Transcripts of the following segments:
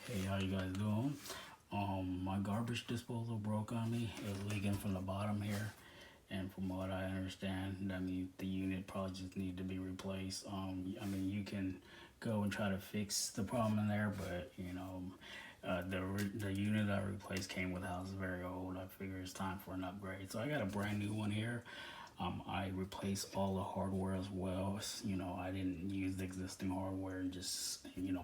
Hey, how you guys doing? My garbage disposal broke on me. It was leaking from the bottom here, and from what I understand, I mean the unit probably just need to be replaced. I mean you can go and try to fix the problem in there, but the unit I replaced came with the house is very old. I figure it's time for an upgrade, so I got a brand new one here. I replaced all the hardware as well. I didn't use the existing hardware and just,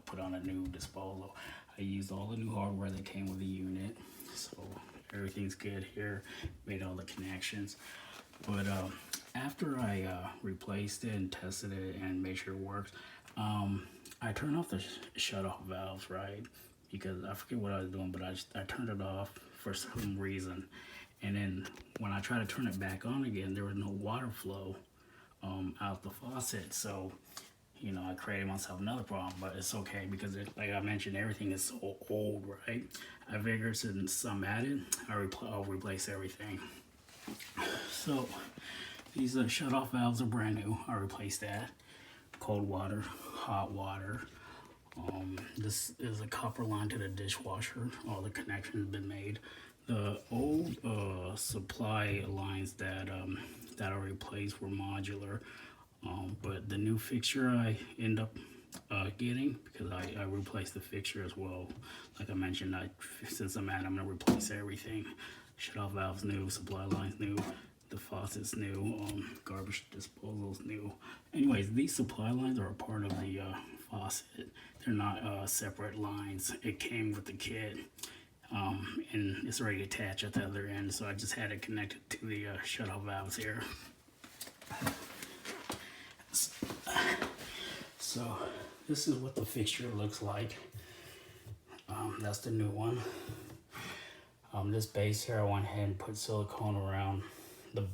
put on a new disposal. I used all the new hardware that came with the unit. So everything's good here. Made all the connections. But after I replaced it and tested it and made sure it worked, I turned off the shut-off valves, right? Because I forget what I was doing, but I turned it off for some reason. And then when I tried to turn it back on again, there was no water flow out the faucet. So, I created myself another problem, but it's okay because, like I mentioned, everything is so old, right? I figured since I'm at it, I'll replace everything. So these shut-off valves are brand new. I replaced that. Cold water, hot water. This is a copper line to the dishwasher. All the connections have been made. The old supply lines that I replaced were modular, but the new fixture I end up getting, because I replaced the fixture as well. Like I mentioned, since I'm gonna replace everything. Shut-off valves new, supply lines new, the faucet's new, garbage disposal's new. Anyways, these supply lines are a part of the faucet. They're not separate lines. It came with the kit. And it's already attached at the other end, so I just had it connected to the shut-off valves here. So this is what the fixture looks like. That's the new one. This base here, I went ahead and put silicone around the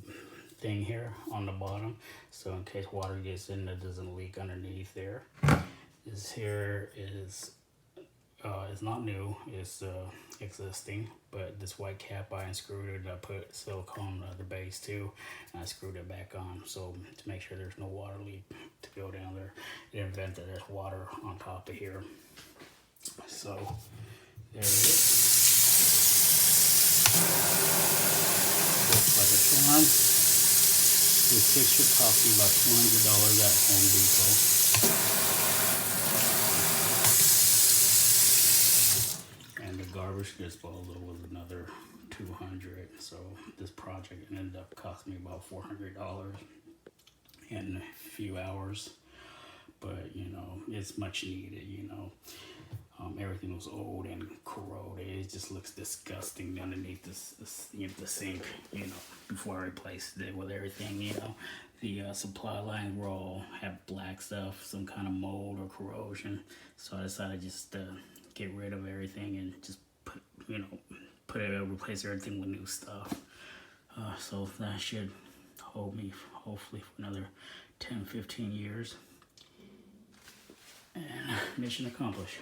thing here on the bottom, so in case water gets in, it doesn't leak underneath there. This here is it's not new, it's existing, but this white cap I unscrewed it. I put silicone on the base too, and I screwed it back on, so to make sure there's no water leak to go down there. In the event that there's water on top of here. So there it is. Looks like a charm. This fixture cost me about $200 at Home Depot. Garbage disposal was another $200. So this project ended up costing me about $400 in a few hours. But it's much needed. Everything was old and corroded. It just looks disgusting underneath the sink. Before I replaced it with everything. The supply lines were all have black stuff, some kind of mold or corrosion. So I decided just to get rid of everything and just replace everything with new stuff. So that should hold me hopefully for another 10-15 years. And mission accomplished.